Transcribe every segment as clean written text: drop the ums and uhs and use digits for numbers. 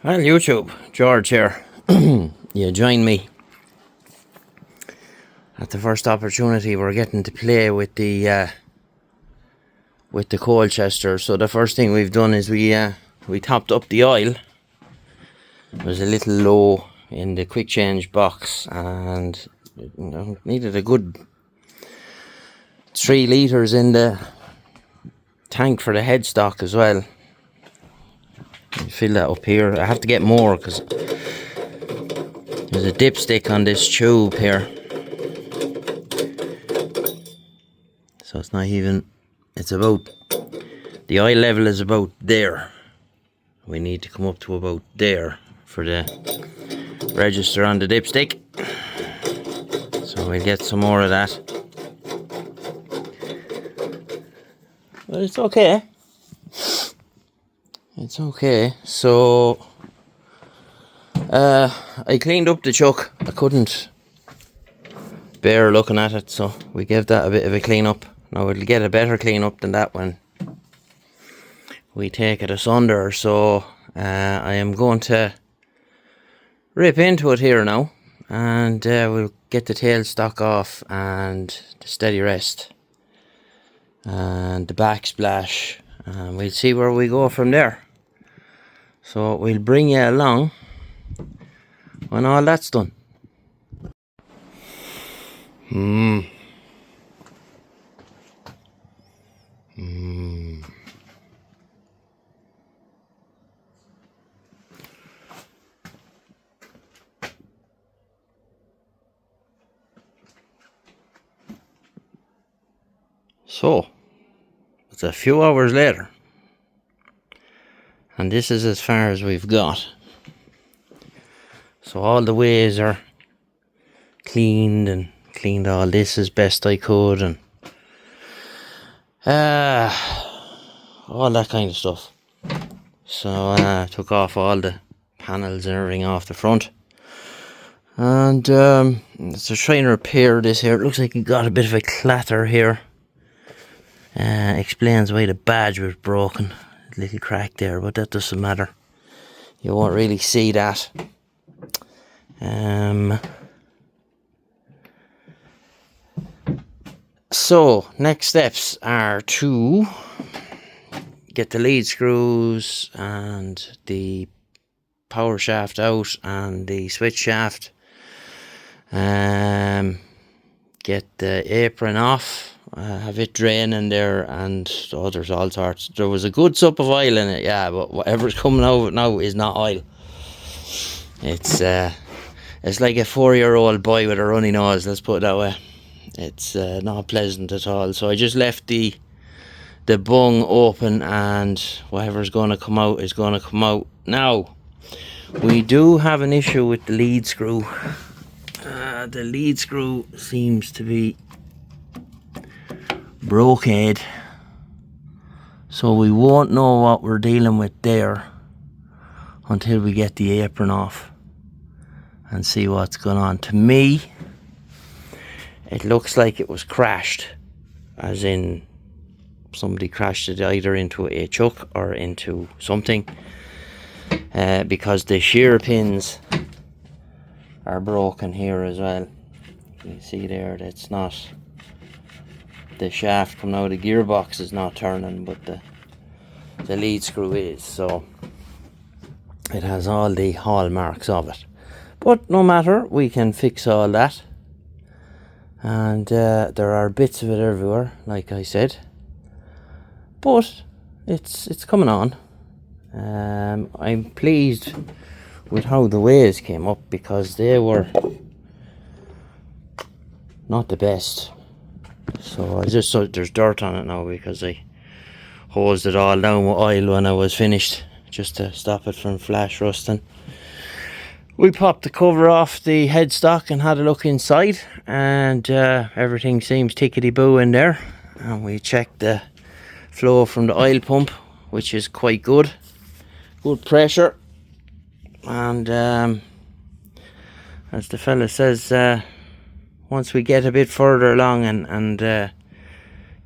Well, YouTube, George here. You join me at the first opportunity we're getting to play with the Colchester. So the first thing we've done is we topped up the oil. It was a little low in the quick change box, and needed a good 3 litres in the tank for the headstock as well. Fill that up here. I have to get more because there's a dipstick on this tube here, so it's not even, it's about, the oil level is about there. We need to come up to about there for the register on the dipstick, so we'll get some more of that. But it's okay. It's okay. So I cleaned up the chuck. I couldn't bear looking at it, so we gave that a bit of a clean up. Now it'll get a better clean up than that when we take it asunder. So I am going to rip into it here now, and we'll get the tailstock off and the steady rest and the backsplash, and we'll see where we go from there. So we'll bring you along when all that's done. So it's a few hours later, and this is as far as we've got. So all the ways are cleaned, and cleaned all this as best I could, and all that kind of stuff. So took off all the panels and everything off the front, and so trying to repair this here. It looks like it got a bit of a clatter here. Explains why the badge was broken. A little crack there, but that doesn't matter. You won't really see that. So next steps are to get the lead screws and the power shaft out and the switch shaft. Get the apron off. Have it draining there, and there's all sorts. There was a good sup of oil in it, yeah, but whatever's coming out of it now is not oil. It's like a 4-year-old boy with a runny nose, let's put it that way. It's not pleasant at all. So I just left the bung open, and whatever's going to come out is going to come out. Now, we do have an issue with the lead screw. The lead screw seems to be brokehead, so we won't know what we're dealing with there until we get the apron off and see what's going on. To me, it looks like it was crashed, as in somebody crashed it either into a chuck or into something, because the shear pins are broken here as well. You see there, that's not, the shaft coming out of the gearbox is not turning, but the lead screw is, so it has all the hallmarks of it. But no matter, we can fix all that, and there are bits of it everywhere, like I said, but it's coming on. I'm pleased with how the ways came up, because they were not the best. So I just saw there's dirt on it now, because I hosed it all down with oil when I was finished, just to stop it from flash rusting. We popped the cover off the headstock and had a look inside, and everything seems tickety-boo in there. And we checked the flow from the oil pump, which is quite good pressure. And as the fella says, once we get a bit further along and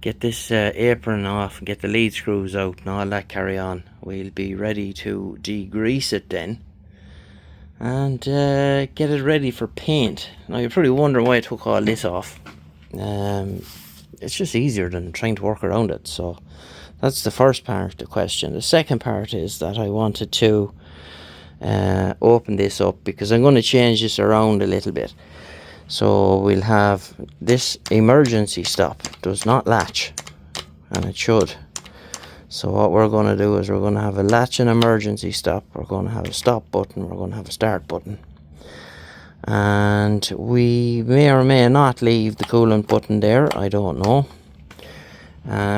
get this apron off and get the lead screws out and all that carry on, we'll be ready to degrease it then and get it ready for paint. Now you're probably wondering why I took all this off. It's just easier than trying to work around it. So that's the first part of the question. The second part is that I wanted to open this up because I'm going to change this around a little bit. So we'll have this emergency stop does not latch, and it should. So what we're going to do is we're going to have a latch and emergency stop, we're going to have a stop button, we're going to have a start button, and we may or may not leave the coolant button there, I don't know.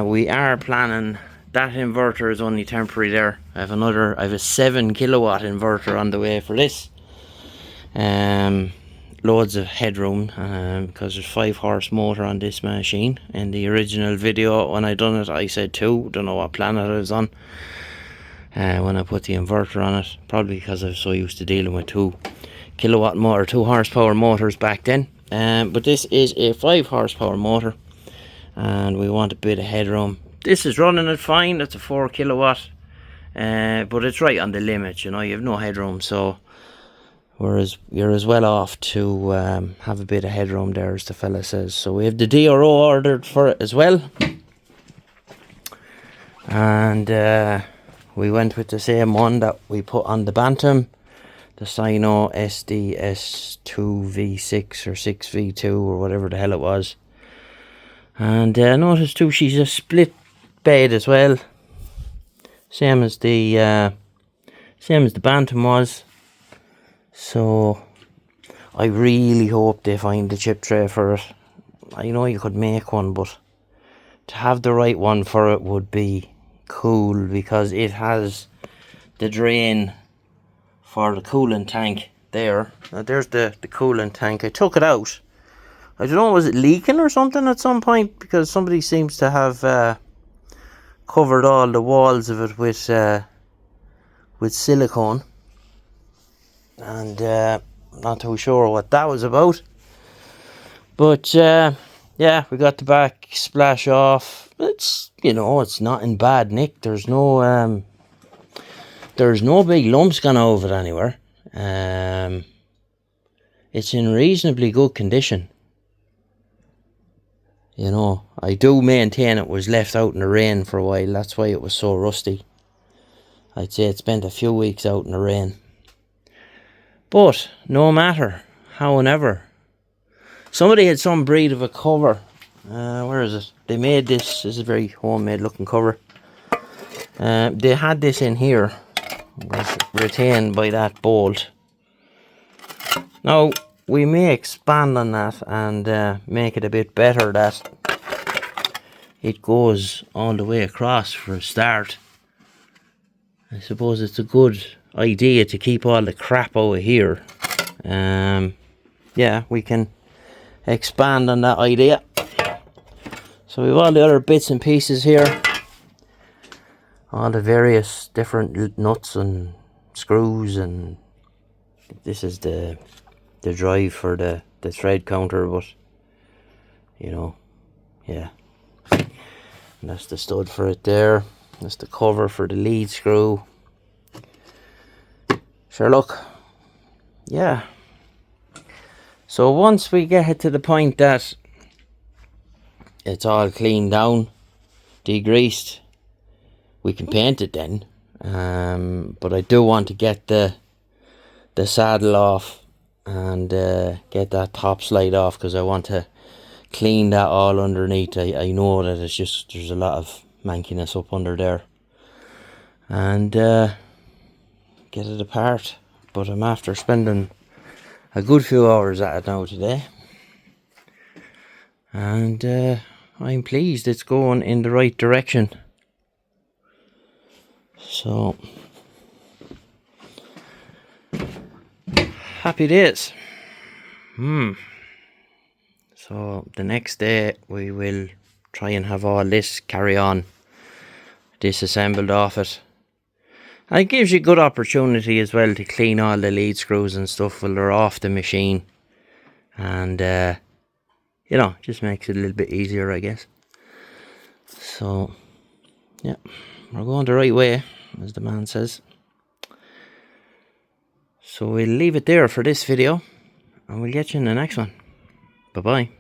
We are planning, that inverter is only temporary there. I have a 7 kilowatt inverter on the way for this. Loads of headroom because there's 5 horse motor on this machine. In the original video when I done it I said 2, don't know what planet I was on when I put the inverter on it, probably because I was so used to dealing with 2 kilowatt motor, 2 horsepower motors back then. But this is a 5 horsepower motor and we want a bit of headroom. This is running it fine, it's a 4 kilowatt but it's right on the limit, you know, you have no headroom, so you're as well off to have a bit of headroom there, as the fella says. So we have the DRO ordered for it as well, and we went with the same one that we put on the Bantam, the Sino SDS2V6 or 6V2 or whatever the hell it was. And notice too, she's a split bed as well, same as the Bantam was. So I really hope they find the chip tray for it. I know you could make one, but to have the right one for it would be cool, because it has the drain for the coolant tank there. Now there's the coolant tank. I took it out. I don't know, was it leaking or something at some point? Because somebody seems to have covered all the walls of it with silicone. And not too sure what that was about, but yeah, we got the back splash off. It's, you know, it's not in bad nick. There's no big lumps gone over it anywhere. It's in reasonably good condition. You know, I do maintain it was left out in the rain for a while, that's why it was so rusty. I'd say it spent a few weeks out in the rain. But no matter, however, somebody had some breed of a cover. Where is it? They made this. This is a very homemade looking cover. They had this in here. It was retained by that bolt. Now we may expand on that and make it a bit better, that it goes all the way across for a start. I suppose it's a good idea to keep all the crap over here. Yeah, we can expand on that idea. So we have all the other bits and pieces here, all the various different nuts and screws, and this is the drive for the thread counter, but you know, yeah, and that's the stud for it there. That's the cover for the lead screw. Sure, look, yeah. So once we get it to the point that it's all cleaned down, degreased, we can paint it then. But I do want to get the saddle off and get that top slide off, because I want to clean that all underneath. I know that it's just, there's a lot of mankiness up under there, and get it apart. But I'm after spending a good few hours at it now today, and I'm pleased it's going in the right direction. So happy days. So the next day we will try and have all this carry on disassembled off it. And it gives you good opportunity as well to clean all the lead screws and stuff while they're off the machine. And you know, just makes it a little bit easier, I guess. So, yeah, we're going the right way, as the man says. So we'll leave it there for this video, and we'll get you in the next one. Bye-bye.